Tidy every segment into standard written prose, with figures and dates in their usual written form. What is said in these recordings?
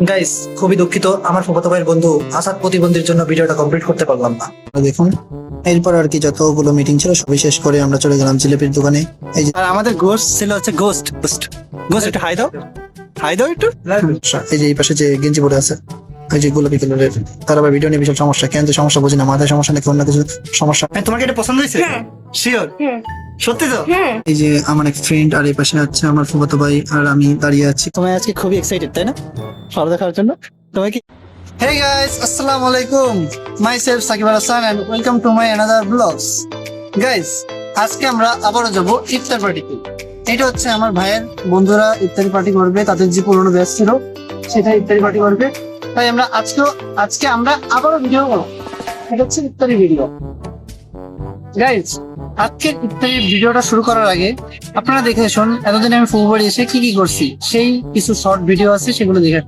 Guys, খুবই দুঃখিত, আমার ফুফাতো ভাইয়ের বন্ধু আসাদ প্রতিবন্ধীর জন্য ভিডিওটা কমপ্লিট করতে পারলাম না। দেখুন, এরপর আর কি যতগুলো মিটিং ছিল সবই শেষ করে আমরা চলে গেলাম জিলেপির দোকানে। এই যে আর আমাদের গোস্ট ছিল হচ্ছে গোস্ট গোস্ট গোস্ট একটু হাই দাও একটু। এই যে এই পাশে যে গেঞ্জি পরে আছে, এই যে গোলাপি কালারের, তার আবার ভিডিও নিয়ে বিশাল সমস্যা। কেন যে সমস্যা বুঝি না, মাথায় সমস্যা নাকি অন্য কিছু সমস্যা। তোমাকে এটা পছন্দ হয়েছে? শিওর? সত্যি তো? এই যে আমার এক ফ্রেন্ড, আর এই পাশে হচ্ছে আমার ফুফাতো ভাই, আর আমি দাঁড়িয়ে আছি। তুমি আজকে খুবই এক্সাইটেড তাই না সব দেখার জন্য? তোমাকে কি Hey guys, assalamu alaikum. Myself Sakib Al Hasan and welcome to my another vlogs. Guys, আজকে আমরা আবারও যাব ইফতার পার্টিতে। এটা হচ্ছে আমার ভাইয়ের বন্ধুরা ইফতারি পার্টি করবে, তাদের যে পুরোনো ব্যাচ ছিল সেটা ইফতারি পার্টি করবে। তাই আমরা আজকে আমরা আবারও ভিডিও করব। এটা হচ্ছে ইফতারি ভিডিও। গাইজ, আজকে ইফতারি ভিডিওটা শুরু করার আগে আপনারা দেখে আসুন এতদিন আমি ফুফু বাড়ি এসে কি কি করছি, সেই কিছু শর্ট ভিডিও আছে সেগুলো দেখে।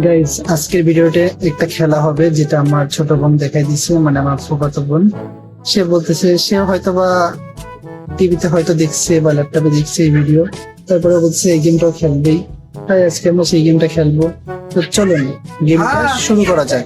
গাইজ, আজকের ভিডিওতে একটা খেলা হবে যেটা আমার ছোট বোন দেখাই দিচ্ছে, মানে আমার ফুফাতো বোন। সে বলতেছে সে হয়তোবা টিভিতে হয়তো দেখছে বা ল্যাপটপে দেখছে এই ভিডিও, তারপরে বলছে এই গেমটাও খেলবেই। তাই আজকে আমরা সেই গেমটা খেলবো। তো চলুন গেমটা শুরু করা যায়।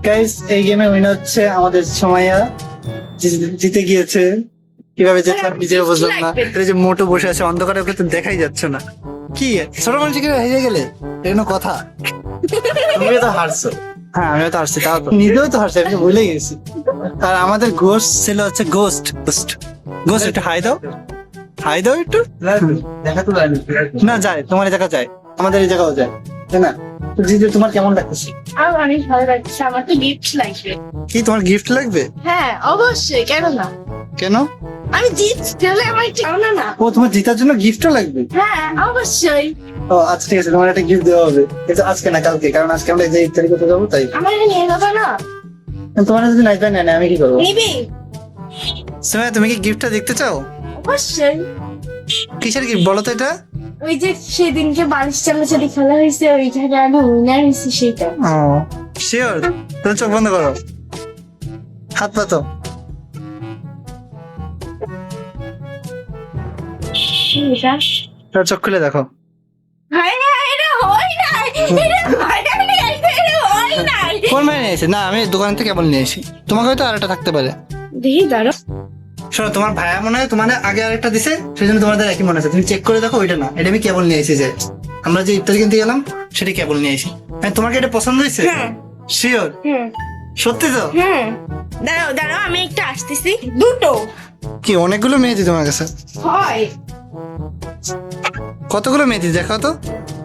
গাইস, এই গেমে উইনার হচ্ছে আমাদের সময়া, জিতে গিয়েছে। কিভাবে জিতলাম নিজেও বুঝলাম না। এটা যে মোটো বসে আছে অন্ধকারে, ওকে তো দেখাই যাচ্ছে না। কি ছোট মানুষ কি হেরে গেলে এর কথা? তুমি তো হারছো। হ্যাঁ, আমিও তো হারছি, তাও তো নিজেও তো হারছি, আমি ভুলে গেছি। আর আমাদের গোস্ট ছিল হচ্ছে গোস্ট গোস্ট গোস্ট একটু হাই দাও একটু। না যায়, তোমার এই জায়গা যায়, আমাদের এই জায়গাও যায়, তাই না? তো জিজু, তোমার কেমন লাগতেছে? আমার অনেক ভালো লাগছে। আমার তো গিফট লাগবে। কি তোমার গিফট লাগবে? হ্যাঁ, অবশ্যই, কেন না? কেন? আমি জিতলে আমার একটু জানো না। ও, তোমার জিতার জন্য গিফটও লাগবে? হ্যাঁ, অবশ্যই। ও আচ্ছা, ঠিক আছে, তোমার একটা গিফট দেওয়া হবে, কিন্তু আজকে না, কালকে, কারণ আজকে আমরা যে ইফতারি করতে যাবো তাই। আমার নিয়ে যাবে না? তোমার যদি নাই পাই না, আমি কি করবো? নিবি? সুমাইয়া, তুমি কি গিফটটা দেখতে চাও? অবশ্যই। কিসের গিফট বলো তো এটা? ওই যে সেদিনকে বালিশ চালাচালি খেলা হয়েছে, ওইখানে আমি উইনার হয়েছি, সেটা। ও শিওর? তুমি চোখ বন্ধ করো, হাত পাতো। এটা তার চোখ খুলে দেখো। ভাই না, এটা হয় নাই, এটা হয় নাই, এটা হয় নাই। কোন মানে নিয়ে এসে? না, আমি দোকান থেকে কেবল নিয়ে এসি। তোমাকে হয়তো আরেকটা থাকতে পারে। দেখি দাঁড়ো। শোনো, তোমার ভাইয়া মনে হয় তোমার আগে আরেকটা দিছে, সেই জন্য তোমাদের একই মনে আছে। তুমি চেক করে দেখো, ওইটা না, এটা আমি কেবল নিয়ে এসেছি। যে আমরা যে ইফতারি কিনতে গেলাম সেটা কেবল নিয়ে এসি। তোমার কি এটা পছন্দ হয়েছে? হ্যাঁ। শিওর? সত্যি তো? দাঁড়াও, আমি একটা আসতেছি। দুটো কি অনেকগুলো মেহেদি তোমার কাছে? হয়। কতগুলো মেহেদি দেখাও তো।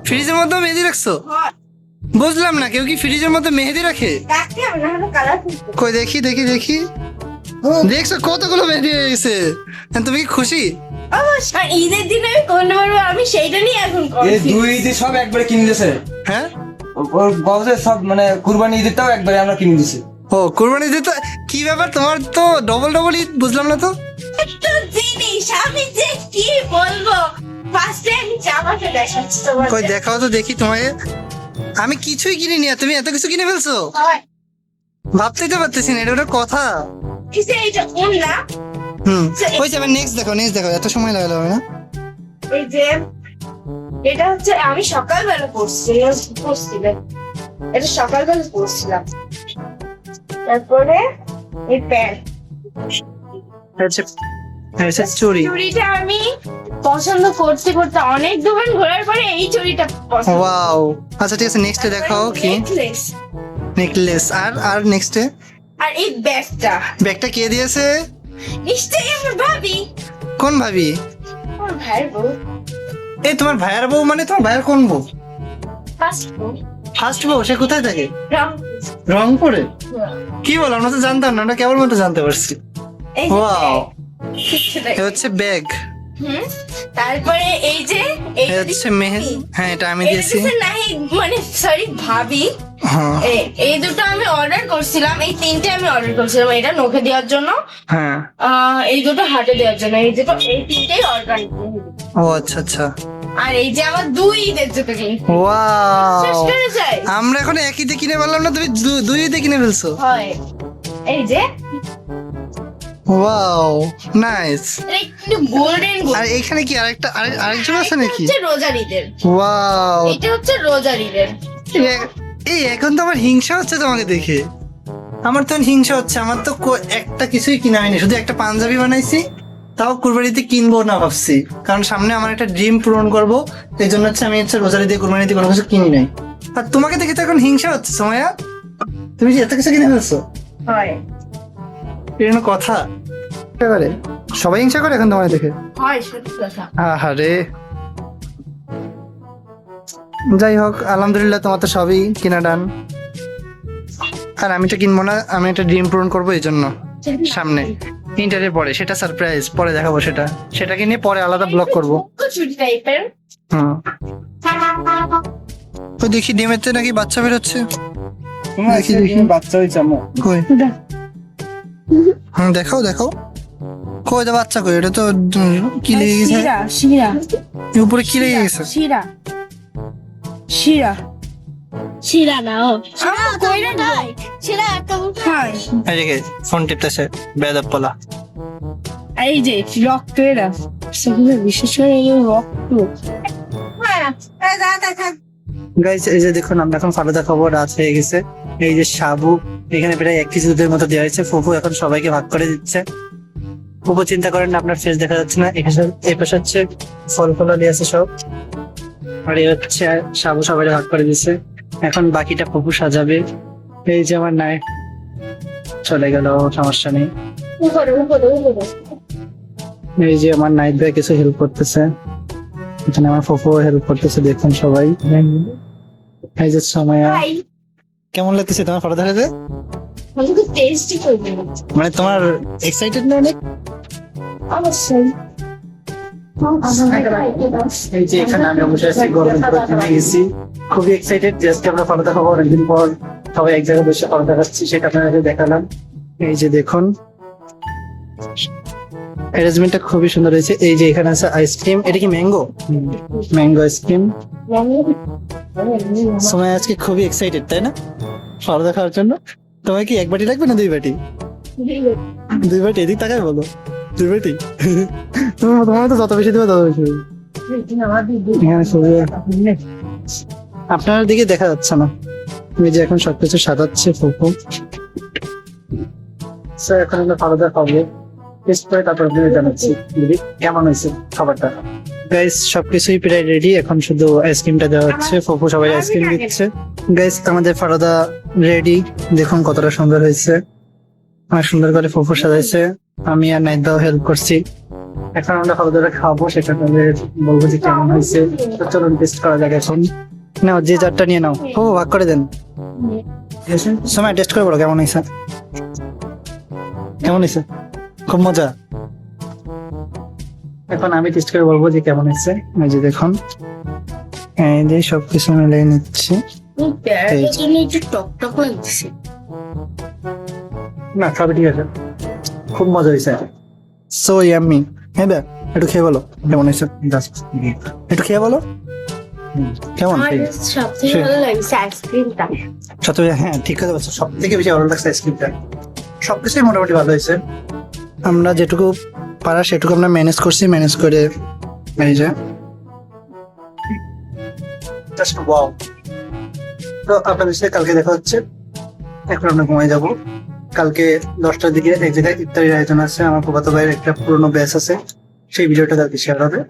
ফ্রিজের মধ্যে মেহেদি রাখছো? হয়। বুঝলাম না, কেউ কি ফ্রিজের মধ্যে মেহেদি রাখে? রাখতে হবে না, হলো কালার। কই দেখি দেখছো কতগুলো মেহেদি হয়ে গেছে? তুমি কি খুশি? অবশ্যই, ঈদের দিন আমি করতে পারবো, আমি সেইটা নিয়ে এখন এই করছি। দুই ঈদে সব একবারে কিনে দিয়েছে। হ্যাঁ, ওর বউদের সব মানে কুরবানি ঈদেরটাও একবারে আমরা কিনে দিছি। ও কুরবানি দিতে কি ব্যাপার? তোমার তো ডবল ঈদ, বুঝলাম না তো। একটা জিনিস আমি যে কি বলবো, ফার্স্টে আমি জামাটা দেখাচ্ছি তোমার। কই দেখাও তো দেখি তোমাকে। আমি কিছুই কিনিনি, আর তুমি এত কিছু কিনে ফেলছো? ভাবতেই তো পারতেছি না, এটা ওটা কথা। এইটা কোন না? ওই যাবে, নেক্সট দেখো, এত সময় লাগালো না। এই যে এটা হচ্ছে আমি সকালবেলা পড়ছিলাম, এটা সকালবেলা পড়ছিলাম। তারপরে এই প্যান্ট, চুড়িটা আমি পছন্দ করতে অনেক দোকান ঘোরার পরে এই চুড়িটা পছন্দ। ওয়াও, আচ্ছা ঠিক আছে, নেক্সটে দেখাও। কি নেকলেস? আর নেক্সটে? আর এই ব্যাগটা কে দিয়েছে? নিশ্চয়ই আমার ভাবি। কোন ভাবি? আমার ভাইয়ের বউ। এই তোমার ভাইয়ের বউ? মানে তোমার ভাইয়ের কোন বউ? ফার্স্ট বউ? সে কোথায় থাকে? রংপুরে? কি বল, আমরা তো জানতাম না, আমরা কেবল মতো জানতে পারছি। এই যে ওয়াও, bag। এ হচ্ছে ব্যাগ। তারপরে এই যে এই হচ্ছে মেহের, হ্যাঁ এটা আমি দিয়েছি। মানে সরি ভাবি, হ্যাঁ এই দুটো আমি অর্ডার করছিলাম, এই তিনটে আমি অর্ডার করছিলাম। এটা নখে দেওয়ার জন্য, হ্যাঁ। এই দুটো হাতে দেওয়ার জন্য, এই দুটো, এই তিনটেই অর্ডার। ও আচ্ছা আচ্ছা। আর এই যে আমার দুই ঈদের জুতো কিনছি। শেষ ওয়াও, করে যাই। আমরা এখন একইতে কিনে পারলাম না, তুমি দুইতে কিনে ফেলছো। হয় এই যে ওয়াও নাইস। এটা একটু গোল্ডেন আর এখানে কি আরেকজন আছে নাকি? হচ্ছে রোজার ঈদের। ওয়াও, এটা হচ্ছে রোজার ঈদের। এই এখন তো আমার হিংসা হচ্ছে তোমাকে দেখে। আমার তো হিংসা হচ্ছে, আমার তো একটা কিছুই কিনা হয়নি, শুধু একটা পাঞ্জাবি বানাইছি, তাও কুরবানিতে কিনবো না ভাবছি, কারণ সামনে আমার একটা ড্রিম পূরণ করবো। এই জন্য হচ্ছে আমি হচ্ছে রোজারি দিয়ে কুরবানিতে কোনো কিছু কিনি নাই। আর তোমাকে দেখে তো এখন হিংসা হচ্ছে সোমায়া, তুমি যে এত কিছু কিনে ফেলছো। হয় এটা কোনো কথা? এবারে সবাই হিংসা করে এখন তোমায় দেখে। হয় সত্যি কথা। আহারে, যাই হোক আলহামদুলিল্লাহ, তোমার তো সবই কিনা ডান। আর আমি তো কিনবো না, আমি একটা ড্রিম পূরণ করবো এই জন্য সামনে ইন্টারের পরে, সেটা সারপ্রাইজ, পরে দেখাবো সেটাকে নিয়ে পরে আলাদা ব্লগ করবো। চুরি টাইপের। হুম, ওই দেখি ডিমেতে নাকি বাচ্চা বেরোচ্ছে। দেখি দেখি বাচ্চা হয়েছে আমার। কই? হুম, দেখাও দেখাও, কই তো বাচ্চা কই? এটা তো কি লেগে গেছে শিরা উপরে, কি লেগে গেছে? শিরা না, ও কইরা নাই শিরা একটা খাই। এদিকে ফোন টিপতেছে বেয়াদব পোলা। এই যে রক্ত, এরা সেগুলো বিশেষ করে এই রক্ত। গাইস এই যে দেখুন, আমরা এখন ফালুদা খাবো, রাত হয়ে গেছে। এই যে সাবু, এখানে প্রায় 1 কেজি দুধের মতো দেওয়া হয়েছে। ফুফু এখন সবাইকে ভাগ করে দিচ্ছে। ফুফু চিন্তা করেন না, আপনার ফেস দেখা যাচ্ছে না। এই পাশে হচ্ছে ফল ফলালি আছে সব, আর এই হচ্ছে সাবু সবাই ভাগ করে দিচ্ছে। এখন বাকিটা ফুফু সাজাবে। এই যে আমার নাই চলে গেল, সমস্যা নেই। এই যে আমার নাইট ভাই কিছু হেল্প করতেছে, এখানে আমার ফুফু হেল্প করতেছে, দেখুন সবাই। এই যে সময়া, কেমন লাগতেছে তোমার ফটো দেখাতে? টেস্টি করবে মানে তোমার এক্সাইটেড না অনেক? অবশ্যই। এই যে এখানে আমি বসে আছি, গরম করে গেছি, খুবই এক্সাইটেড যে আজকে আমরা ফটো দেখাবো। অনেকদিন পর সবাই এক জায়গায় বসে ফটো দেখাচ্ছি, সেটা আপনাদের দেখালাম। এই যে দেখুন অ্যারেঞ্জমেন্টটা খুবই সুন্দর হয়েছে। এই যে এখানে আছে আইসক্রিম, এটা কি ম্যাঙ্গো? Mango ice cream. সময় আজকে খুবই এক্সাইটেড, তাই না, ফটো দেখার জন্য? তোমায় কি 1 বাটি লাগবে না 2 বাটি? 2 বাটি, এদিক তাকায় বলো, 2 বাটি। তোমার তো যত বেশি দেবে তত বেশি দেবে। এখানে সবই আপনার দিকে দেখা যাচ্ছে না, তুমি যে এখন সবকিছু সাজাচ্ছে ফুফু। স্যার এখন আমরা খাওয়া খাবো, টেস্ট করে তারপর আপনাদের জানাচ্ছি দিদি কেমন হয়েছে খাবারটা। গাইস সবকিছুই প্রায় রেডি, এখন শুধু আইসক্রিমটা দেওয়া হচ্ছে। ফুফু সবাই আইসক্রিম দিচ্ছে। গাইস আমাদের ফারাদা রেডি, দেখুন কতটা সুন্দর হয়েছে, অনেক সুন্দর করে ফুফু সাজাইছে। আমি আর নাইট দাও হেল্প করছি। এখন আমরা ফারাদাটা খাবো, সেটা আপনাদের বলবো যে কেমন হয়েছে। তো চলুন টেস্ট করা যাক এখন। নাও যে চারটা নিয়ে নাও, ও ভাগ করে দেন। সময় টেস্ট করে বলো কেমন হয়েছে। কেমন হয়েছে? খুব মজা। এখন আমি টেস্ট করে বলবো যে কেমন হয়েছে। এই যে দেখুন, এই যে সবকিছু মিলিয়ে নিচ্ছি। প্যারাটার জন্য একটু টক টক লাগছে। না সবই ঠিক আছে, খুব মজা হয়েছে। So yummy. হ্যাঁ দেখ, একটু খেয়ে বলো কেমন হয়েছে, একটু খেয়ে বলো কেমন। আমার সবথেকে ভালো লাগছে আইসক্রিমটা। সবথেকে, হ্যাঁ ঠিক কথা বলছো, সব থেকে বেশি ভালো লাগছে আইসক্রিমটা। সবকিছুই মোটামুটি ভালো হয়েছে। আমরা যেটুকু পারা সেটুকু আমরা ম্যানেজ করছি, ম্যানেজ করে এই যে জাস্ট ওয়াও। তো আপনাদের সাথে কালকে দেখা হচ্ছে। এখন আমরা ঘুমাই যাবো। কালকে 10টার দিকে এক জায়গায় ইফতারির আয়োজন আছে। আমার ফুফাতো ভাইয়ের একটা পুরোনো ব্যাচ আছে, সেই ভিডিওটা কালকে শেয়ার হবে,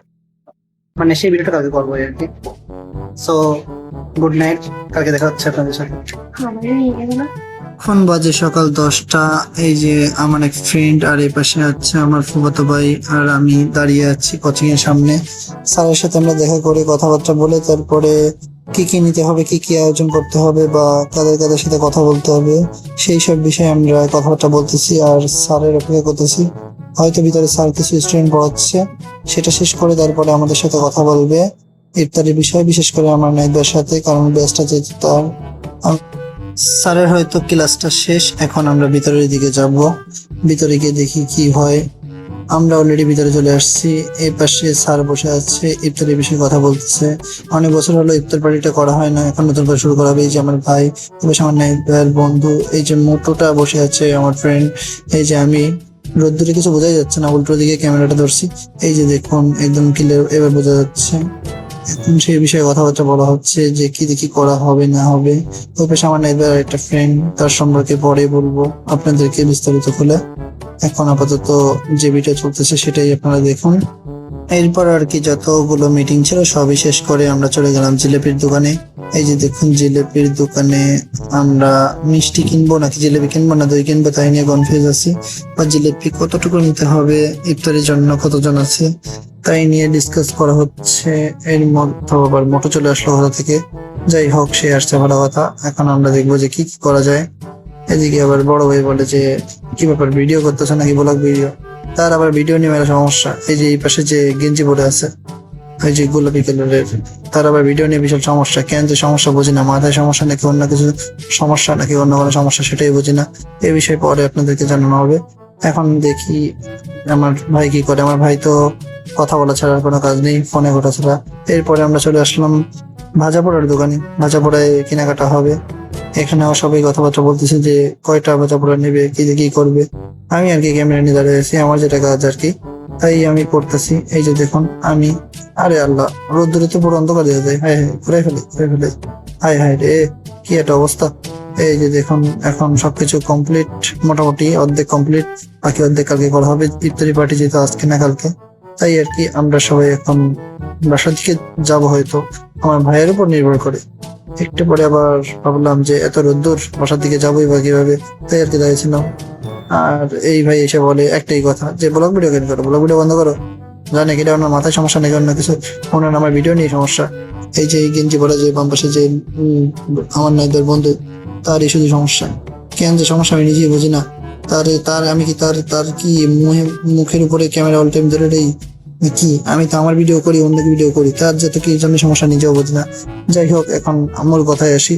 মানে সেই ভিডিওটা কালকে করবো আর কি। সো গুড নাইট, কালকে দেখা হচ্ছে আপনাদের সাথে। এখন বাজে সকাল 10টা। এই যে আমার এক ফ্রেন্ড আর এই পাশে আছে আমার ফুফাতো ভাই আর আমি দাঁড়িয়ে আছি কোচিং এর সামনে। স্যারের সাথে আমরা দেখা করে কথাবার্তা বলে তারপরে কি কি নিতে হবে, কি কি আয়োজন করতে হবে বা কাদের কাদের সাথে কথা বলতে হবে, সেই সব বিষয়ে আমরা কথাবার্তা বলতেছি আর স্যারের অপেক্ষা করতেছি। হয়তো ভিতরে স্যার কিছু স্টুডেন্ট পড়াচ্ছে, সেটা শেষ করে তারপরে আমাদের সাথে কথা বলবে ইফতারের বিষয়ে, বিশেষ করে আমার নাইবার সাথে, কারণ ব্যাচটা যেহেতু তার। স্যারের হয়তো ক্লাসটা শেষ, এখন আমরা ভিতরের দিকে যাব, ভিতরে গিয়ে দেখি কি হয়। আমরা অলরেডি ভিতরে চলে আসছি। এই পাশে স্যার বসে আছে, ইফতারের বিষয়ে কথা বলতেছে। অনেক বছর হলো ইফতার পার্টিটা করা হয় না, এখন নতুন করে শুরু করা হবে। এই যে আমার ভাই, এই পাশে আমার নাইবার বন্ধু, এই যে মোটোটা বসে আছে আমার ফ্রেন্ড, এই যে আমি। রোদ্দুরে কিছু বোঝাই যাচ্ছে না, উল্টো দিকে ক্যামেরাটা ধরছি, এই যে দেখুন একদম ক্লিয়ার এবার বোঝা যাচ্ছে। এখন সেই বিষয়ে কথাবার্তা বলা হচ্ছে যে কি দেখি করা হবে না হবে। ওই পাশে আমার নাইবার একটা ফ্রেন্ড, তার সম্পর্কে পরে বলবো আপনাদেরকে বিস্তারিত খুলে। এখন আপাতত যে ভিডিও চলতেছে সেটাই আপনারা দেখুন। এরপর আর কি যতগুলো মিটিং ছিল সবই শেষ করে আমরা চলে গেলাম জিলেপির দোকানে। এই যে দেখুন জিলেপির দোকানে আমরা মিষ্টি কিনবো নাকি জিলেপি কিনবো না দই কিনবো তাই নিয়ে কনফিউজ আছি, বা জিলেপি কতটুকু নিতে হবে, ইফতারের জন্য কতজন আছে তাই নিয়ে ডিসকাস করা হচ্ছে। এর মধ্যে আবার মোটো চলে আসলো কোথা থেকে, যাই হোক সে আসছে ভালো কথা। এখন আমরা দেখবো যে কি কি করা যায়। এদিকে আবার বড় ভাই বলে যে কি ব্যাপার, ভিডিও করতেছে নাকি ব্লগ ভিডিও? তার আবার ভিডিও নিয়ে মেলা সমস্যা। এই যে এই পাশে যে গেঞ্জি পরে আছে, এই যে গোলাপি কালারের, তার আবার ভিডিও নিয়ে বিশাল সমস্যা। কেন যে সমস্যা বুঝি না, মাথায় সমস্যা নাকি অন্য কিছু সমস্যা নাকি অন্য কোনো সমস্যা সেটাই বুঝি না। এই বিষয়ে পরে আপনাদেরকে জানানো হবে। এখন দেখি আমার ভাই কি করে। আমার ভাই তো কথা বলা ছাড়া আর কোনো কাজ নেই, ফোনে ঘোটা ছাড়া। এরপরে আমরা চলে আসলাম ভাজা পোড়ার দোকানে, ভাজা পোড়ায় কেনাকাটা হবে। এখানেও সবাই কথাবার্তা বলতেছে যে কয়টা ভাজা পোড়া নেবে, কি দিয়ে কি করবে। আমি আর কি ক্যামেরা নিয়ে দাঁড়িয়ে আছি, আমার যেটা কাজ আর কি তাই আমি করতেছি। এই যে দেখুন আমি, আরে আল্লাহ, রোদ্দুরে তো পুরো অন্ধকার দিয়ে যায়। হায় হায়, ঘুরে ফেলে, হায় হায় রে, কি একটা অবস্থা। এই যে দেখুন এখন সবকিছু কমপ্লিট, মোটামুটি অর্ধেক কমপ্লিট, বাকি অর্ধেক কালকে করা হবে। ইফতারি পার্টি যেহেতু আজকে না কালকে, তাই আর কি আমরা সবাই এখন বাসার দিকে যাব। হয়তো আমার ভাইয়ের উপর নির্ভর করে। একটু পরে আবার ভাবলাম যে এত রোদ্দুর, বাসার দিকে যাবোই বা কিভাবে, তাই আর কি দাঁড়িয়েছিলাম। আর এই ভাই এসে বলে একটাই কথা যে ব্লগ ভিডিও কেন করো, ব্লগ ভিডিও বন্ধ করো। জানে কি ওনার মাথায় সমস্যা নাকি অন্য কিছু, ওনার আমার ভিডিও নিয়ে সমস্যা। এই যে এই গেঞ্জি পরে যে বাম পাশে যে আমার নাইদের বন্ধু, তারই শুধু সমস্যা। কেন যে সমস্যা আমি নিজেই বুঝি না। তার আমি কি তার কি মুখের উপরে ক্যামেরা অল টাইম ধরে নেই কি? আমি তো আমার ভিডিও করি, অন্য ভিডিও করি, তার যত কি জন্য সমস্যা নিজেও বুঝি না। যাই হোক এখন আমার কথায় আসি।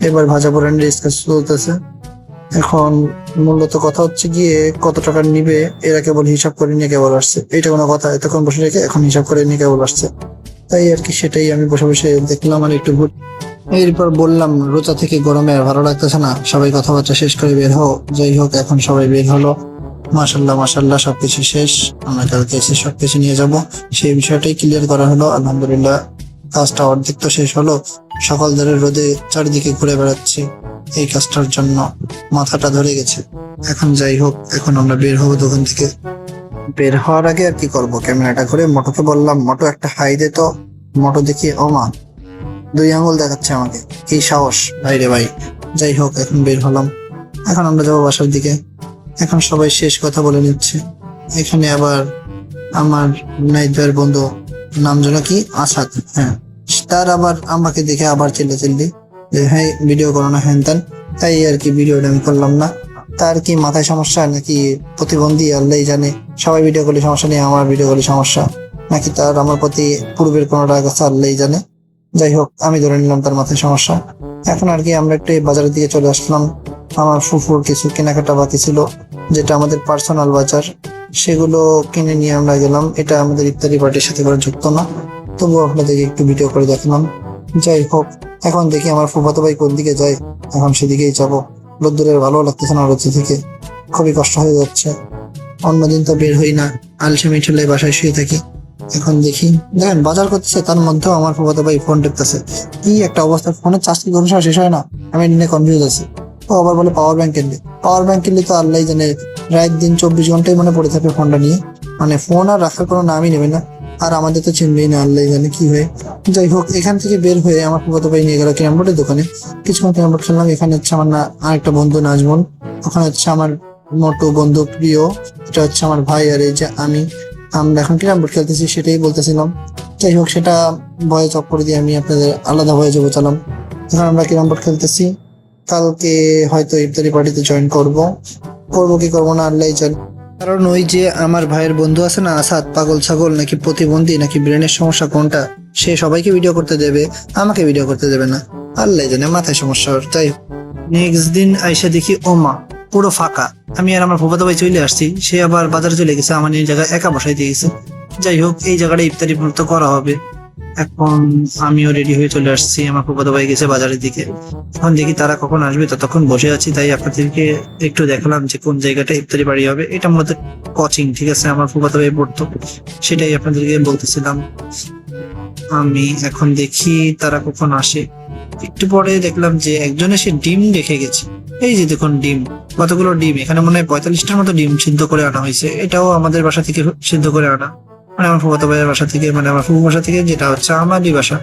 এবার ভাজা পোড়া নিয়ে ডিসকাস চলতেছে। এখন মূলত কথা হচ্ছে গিয়ে কত টাকা নিবে, এরা কেবল হিসাব করে নিয়ে কেবল আসছে। এইটা কোনো কথা? এতক্ষণ বসে রেখে এখন হিসাব করে নিয়ে কেবল আসছে। তাই আর কি সেটাই আমি বসে বসে দেখলাম আর একটু ঘুর। এরপর বললাম রোজা থেকে গরমে আর ভালো লাগতেছে না, সবাই কথাবার্তা শেষ করে বের হও। যাই হোক এখন সবাই বের হলো। মাশাল্লাহ সবকিছু শেষ। আমরা কালকে এসে সবকিছু নিয়ে যাব, সেই বিষয়টাই ক্লিয়ার করা হলো। আলহামদুলিল্লাহ কাজটা অর্ধেক তো শেষ হলো। সকাল ধরে রোদে চারিদিকে ঘুরে বেড়াচ্ছি, এই কাজটার জন্য মাথাটা ধরে গেছে। এখন যাই হোক এখন আমরা বের হবো দোকান থেকে। বের হওয়ার আগে আর কি করবো, ক্যামেরাটা করে মোটোকে বললাম মোটো একটা হাই দে তো। মোটো দেখি ও মা, 2 আঙ্গুল দেখাচ্ছে আমাকে, কি সাহস ভাই রে ভাই। যাই হোক এখন বের হলাম, এখন আমরা যাবো বাসার দিকে। এখন সবাই শেষ কথা বলে নিচ্ছে। এখানে আবার আমার নাইদের বন্ধু, নাম যেন কি, আসাদ, হ্যাঁ, তার আবার আমাকে দেখে আবার চিল্লি যে হ্যাঁ ভিডিও করো না হ্যান ত্যান। তাই আর কি ভিডিওটা আমি করলাম না। তার কি মাথায় সমস্যা নাকি প্রতিবন্ধী আল্লাহ জানে। সবাই ভিডিও করলে সমস্যা নেই, আমার ভিডিও করলে সমস্যা, নাকি তার আমার প্রতি পূর্বের কোনো রাগ আছে আল্লাহ জানে। যাই হোক আমি ধরে নিলাম তার মাথায় সমস্যা। এখন আর কি আমরা একটু বাজারের দিকে চলে আসলাম। আমার ফুফুর কিছু কেনাকাটা বাকি ছিল, যেটা আমাদের পার্সোনাল বাজার, সেগুলো কিনে নিয়ে আমরা গেলাম। এটা আমাদের ইফতারি পার্টির সাথে করে যুক্ত না, তবুও আপনাদেরকে একটু ভিডিও করে দেখলাম। যাই হোক এখন দেখি আমার ফুফাতো ভাই কোন দিকে যায়, এখন সেদিকেই যাবো। রোদ্দুরের ভালো লাগতেছে না, রোদ থেকে খুবই কষ্ট হয়ে যাচ্ছে। অন্যদিন তো বের হই না, আলসেমি ঠেলে বাসায় শুয়ে থাকি। এখন দেখি দেখেন বাজার করতেছে, তার মধ্যেও আমার ফুফাতো ভাই ফোন টিপতেছে। কি একটা অবস্থা, ফোনের চার্জ কি কোনো সময় শেষ হয় না? আমি নিয়ে কনফিউজ আছি। ও আবার বলে পাওয়ার ব্যাংক কিনলে তো আল্লাহ জানে রাত দিন 24 ঘন্টাই মনে পড়ে থাকে ফোনটা নিয়ে। মানে ফোন আর রাখার কোনো নামই নেবে না। আর আমাদের তো চিনবেই না, আল্লাহ জানে কি হয়। যাই হোক এখান থেকে বের হয়ে আমার ফুফাতো ভাই নিয়ে গেল ক্যারামবোর্ডের দোকানে। কিছুক্ষণ ক্যারামবোর্ড খেললাম। এখানে হচ্ছে আমার আরেকটা বন্ধু নাজমুল, ওখানে হচ্ছে আমার মোটো বন্ধু প্রিয়, এটা হচ্ছে আমার ভাই, আর এই যে আমরা এখন ক্যারামবোর্ড খেলতেছি সেটাই বলতেছিলাম। যাই হোক সেটা ভয়েস অফ করে দিয়ে আমি আপনাদের আলাদা ভয়েস বোঝালাম। এখন আমরা ক্যারামবোর্ড খেলতেছি। কালকে হয়তো ইফতারি পার্টিতে জয়েন করব কি করবো না আল্লাহ জানে। কারণ ওই যে আমার ভাইয়ের বন্ধু আছে না আসাদ, পাগল ছাগল নাকি প্রতিবন্ধী নাকি ব্রেনের সমস্যা কোনটা, সে সবাইকে ভিডিও করতে দেবে, আমাকে ভিডিও করতে দেবে না। আল্লাহ জানে মাথায় সমস্যা ওর। তাই নেক্সট দিন আইসা দেখি ও মা পুরো ফাঁকা। আমি আর আমার ফুফাতো ভাই চলে আসছি, সে আবার বাজারে চলে গেছে, আমার এই জায়গায় একা বসাই দিয়ে গেছে। যাই হোক, এই জায়গাটা ইফতারি তো করা হবে। এখন আমিও রেডি হয়ে চলে আসছি, আমার ফুফাতো ভাই গেছে বাজারের দিকে। এখন দেখি তারা কখন আসবে, ততক্ষণ বসে আছি। তাই আপনাদেরকে একটু দেখালাম যে কোন জায়গাটা ইফতারি বাড়ি হবে। এটা মূলত কোচিং, ঠিক আছে, আমার ফুফাতো ভাই পড়তো, সেটাই আপনাদেরকে বলতেছিলাম। আমি এখন দেখি তারা কখন আসে। একটু পরে দেখলাম যে একজন এসে ডিম রেখে গেছে। এই যে দেখুন ডিম, কতগুলো ডিম, এখানে মনে হয় 45টার মতো ডিম সিদ্ধ করে আনা হয়েছে। এটাও আমাদের বাসা থেকে সিদ্ধ করে আনা, মানে আমার ফুফাতো ভাইয়ের বাসা থেকে, মানে আমার ফুফু বাসা থেকে, যেটা হচ্ছে আমারই বাসা।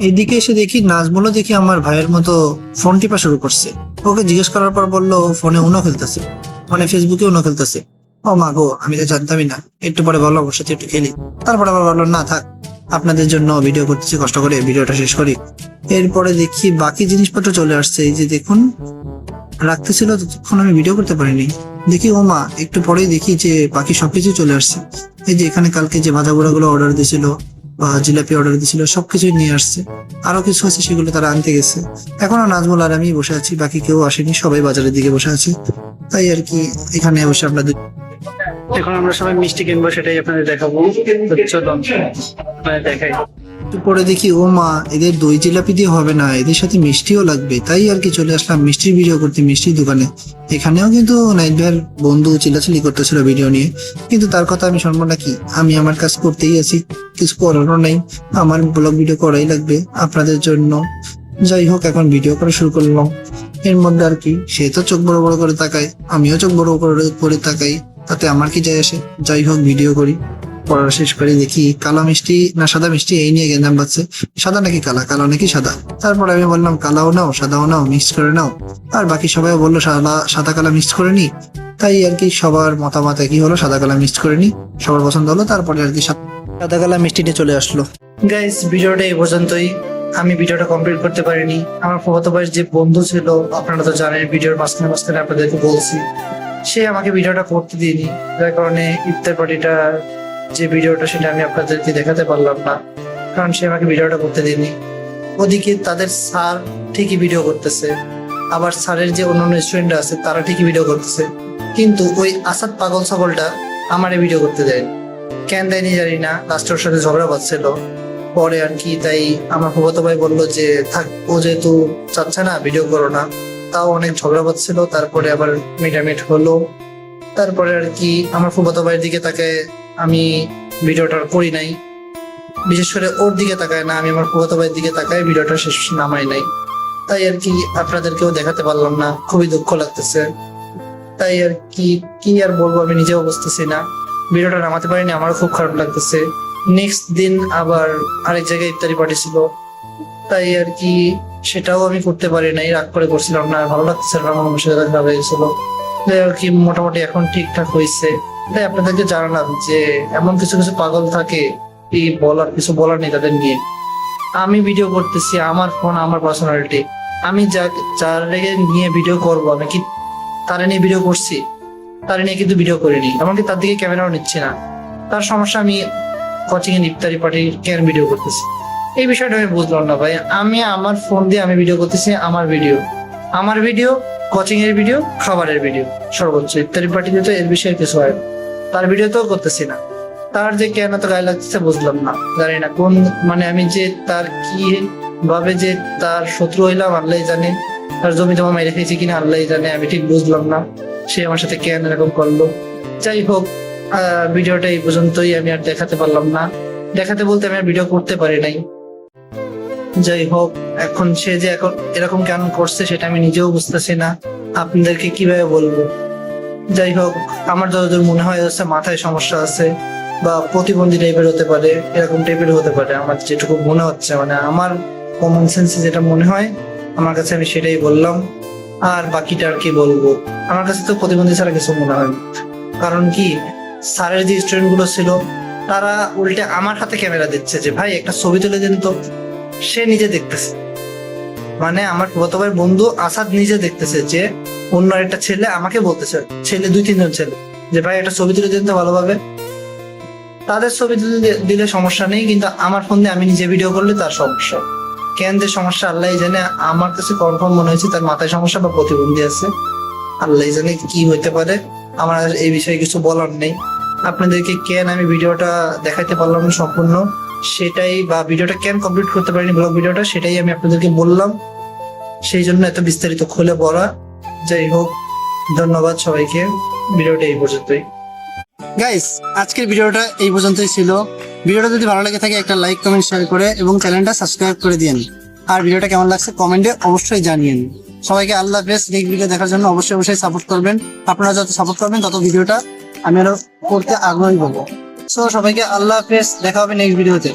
এইদিকে এসে দেখি নাজমুলও দেখি আমার ভাইয়ের মতো ফোন টিপা শুরু করছে। ওকে জিজ্ঞেস করার পর বললো ফোনে উনো খেলতেছে, মানে ফেসবুকে উনো খেলতেছে। ও মা গো, আমি তো জানতামই না। একটু পরে বললো ওর সাথে একটু খেলি, তারপরে আবার বললো না থাক, আপনাদের জন্য ভিডিও করতেছি, কষ্ট করে ভিডিওটা শেষ করি। এরপরে দেখি বাকি জিনিসপত্র চলে আসছে। এই যে দেখুন, রাখতেছিল ততক্ষণ আমি ভিডিও করতে পারিনি। দেখি ও মা, একটু পরেই দেখি যে বাকি সবকিছু চলে আসছে। এই যে এখানে কালকে যে ভাজা গুঁড়া গুলো অর্ডার দিয়েছিল বা জিলাপি অর্ডার দিয়েছিল, সবকিছুই নিয়ে আসছে। আরো কিছু আছে, সেগুলো তারা আনতে গেছে। এখনো নাজমুল আর আমি বসে আছি, বাকি কেউ আসেনি, সবাই বাজারের দিকে বসে আছে। তাই আর কি এখানে বসে আপনাদের, এখন আমরা সবাই মিষ্টি কিনবো, সেটাই আপনাদের দেখাবো। চলো আপনাদের দেখাই। একটু পরে দেখি ও মা, এদের দই জিলাপি দিয়ে হবে না, এদের সাথে মিষ্টিও লাগবে। তাই আর কি চলে আসলাম মিষ্টির ভিডিও করতে মিষ্টির দোকানে। এখানেও কিন্তু নাইট ভাইয়ের বন্ধু চিল্লাচিল্লি করতেছিল ভিডিও নিয়ে, কিন্তু তার কথা আমি শুনবো নাকি? আমি আমার কাজ করতেই আছি, কিছু করারও নাই, আমার ব্লগ ভিডিও করাই লাগবে আপনাদের জন্য। যাই হোক, এখন ভিডিও করা শুরু করলাম। এর মধ্যে আর কি, সে তো চোখ বড় বড় করে তাকায়, আমিও চোখ বড় করে তাকাই, তাতে আমার কি যায় আসে? যাই হোক, ভিডিও করি। পড়া শেষ করে দেখি কালো মিষ্টি না সাদা মিষ্টি, এই নিয়ে গেঞ্জাম বাজছে। সাদা নাকি কালা, কালো নাকি সাদা। তারপর আমি বললাম কালাও নাও সাদাও নাও, মিক্স করে নাও। আর বাকি সবাই বললো সাদা কালা মিক্স করে নি। তাই আর কি সবার মতামত একই হলো, সাদা কালা মিক্স করে নি, সবার পছন্দ হলো। তারপরে আর কি সাদা কালা মিষ্টিটা চলে আসলো। গাইস, ভিডিওটা এই পর্যন্তই। আমি ভিডিওটা কমপ্লিট করতে পারিনি। আমার ফুফাতো ভাইয়ের যে বন্ধু ছিল, আপনারা তো জানেন, ভিডিওর মাঝখানে মাঝখানে আপনাদেরকে বলছি, সে আমাকে ভিডিওটা করতে দিইনি, যার কারণে ইফতার পার্টিটা যে ভিডিওটা, সেটা আমি আপনাদেরকে দেখাতে পারলাম না, কারণ সে আমাকে ভিডিওটা করতে দিইনি। ওদিকে তাদের স্যার ঠিকই ভিডিও করতেছে, আবার স্যারের যে অন্যান্য স্টুডেন্ট আছে তারা ঠিকই ভিডিও করতেছে, কিন্তু ওই আসাদ পাগল ছাগলটা আমারে ভিডিও করতে দেয়। কেন দেয়নি জানি না, লাস্টে ওর সাথে ঝগড়া বাঁধছিল পরে আর কি। তাই আমার ফুফাতো ভাই বললো যে থাক, ও যেহেতু চাচ্ছে না ভিডিও করো না, তাও অনেক ঝগড়া বাঁধছিল। তারপরে আবার মিটামিট হলো। তারপরে আর কি আমার ফুফাতো ভাইয়ের দিকে তাকে আমি ভিডিওটা করি নাই, বিশেষ করে ওর দিকে তাকায় না, আমি আমার ফুফাতো ভাইয়ের দিকে তাকায় ভিডিওটা শেষ নামাই নাই। তাই আর কি আপনাদেরকেও দেখাতে পারলাম না, খুবই দুঃখ লাগতেছে। তাই আর কি আর বলবো, আমি নিজেও বুঝতেছি না, ভিডিওটা নামাতে পারিনি, আমারও খুব খারাপ লাগতেছে। নেক্সট দিন আবার আরেক জায়গায় ইফতারি পার্টি ছিল, তাই আর কি সেটাও আমি করতে পারি নাই, রাগ করে করছিলাম না, ভালো লাগতেছিল না, আমার সাথে খারাপ হয়েছিল। তাই আর কি মোটামুটি এখন ঠিকঠাক হয়েছে। তাই আপনাদেরকে জানালাম যে এমন কিছু কিছু পাগল থাকে, এই বলার কিছু বলার নেই তাদের নিয়ে। আমি ভিডিও করতেছি, আমার ফোন, আমার পার্সোনালিটি, আমি যার নিয়ে ভিডিও করবো, আমি কি তারা নিয়ে ভিডিও করছি? তারা নিয়ে কিন্তু ভিডিও করিনি, এমনকি তার দিকে ক্যামেরাও নিচ্ছি না। তার সমস্যা, আমি কোচিং এর ইফতারি পার্টি কেন ভিডিও করতেছি, এই বিষয়টা আমি বুঝলাম না ভাই। আমি আমার ফোন দিয়ে আমি ভিডিও করতেছি, আমার ভিডিও কোচিং এর ভিডিও, খাবারের ভিডিও, সর্বোচ্চ ইফতারি পার্টিতে তো এর বিষয়ে কিছু হয়, তার ভিডিও তো করতেছি না। তার যে কেন তো গায়ে লাগতেছে বুঝলাম না, জানি না কোন, মানে আমি যে তার কি ভাবে যে তার শত্রু হইলাম আল্লাহ জানে, তার জমি জমা মেরে খেয়েছি কিনা আল্লাহ জানে, আমি ঠিক বুঝলাম না সে আমার সাথে কেন এরকম করলো। যাই হোক, ভিডিওটা এই পর্যন্তই, আমি আর দেখাতে পারলাম না, দেখাতে বলতে আমি আর ভিডিও করতে পারি নাই। যাই হোক, এখন সে যে এখন এরকম কেন করছে সেটা আমি নিজেও বুঝতেছি না, আপনাদেরকে কিভাবে বলবো। যাই হোক, আমার যতদূর মনে হয় হচ্ছে মাথায় সমস্যা আছে, বা প্রতিবন্ধী টাইপের হতে পারে, এরকম টাইপের হতে পারে, আমার যেটুকু মনে হচ্ছে, মানে আমার কমন সেন্সে যেটা মনে হয় আমার কাছে, আমি সেটাই বললাম। আর বাকিটা আর কি বলবো, আমার কাছে তো প্রতিবন্ধী ছাড়া কিছু মনে হয় না। কারণ কি, স্যারের যে স্টুডেন্ট গুলো ছিল তারা উল্টে আমার হাতে ক্যামেরা দিচ্ছে যে ভাই একটা ছবি তুলে দিন তো, সে নিজে দেখতেছে, মানে আমার ফুফাতো ভাইয়ের বন্ধু আসাদ নিজে দেখতেছে যে অন্য একটা ছেলে আমাকে বলতেছে, ছেলে 2-3 জন ছেলে, যে ভাই একটা ছবি তুলে দিন তো ভালোভাবে। তাদের ছবি তুলে দিলে সমস্যা নেই, কিন্তু আমার ফোন দিয়ে আমি নিজে ভিডিও করলে তার সমস্যা। কেন যে সমস্যা আল্লাহ জানে, আমার কাছে কনফার্ম মনে হয়েছে তার মাথায় সমস্যা বা প্রতিবন্ধী আছে। আল্লাহ জানে কি হইতে পারে, আমার আর এই বিষয়ে কিছু বলার নেই। আপনাদেরকে কেন আমি ভিডিওটা দেখাইতে পারলাম না সম্পূর্ণ সেটাই, বা ভিডিওটা কেন কমপ্লিট করতে পারিনি ব্লগ ভিডিওটা, সেটাই আমি আপনাদেরকে বললাম। সেই জন্য এত বিস্তারিত খুলে বলা। যাই হোক, ধন্যবাদ সবাইকে। ভিডিওটা এই পর্যন্তই। গাইস, আজকের ভিডিওটা এই পর্যন্তই ছিল। ভিডিওটা যদি ভালো লাগে থাকে একটা লাইক কমেন্ট শেয়ার করে এবং চ্যানেলটা সাবস্ক্রাইব করে দিন। আর ভিডিওটা কেমন লাগছে কমেন্টে অবশ্যই জানিয়েন। সবাইকে আল্লাহ হাফেজ। নেক্সট ভিডিও দেখার জন্য অবশ্যই সাপোর্ট করবেন। আপনারা যত সাপোর্ট করবেন তত ভিডিওটা আমি আরো করতে আগ্রহী হবো। সো সবাইকে আল্লাহ হাফেজ, দেখা হবে নেক্সট ভিডিওতে।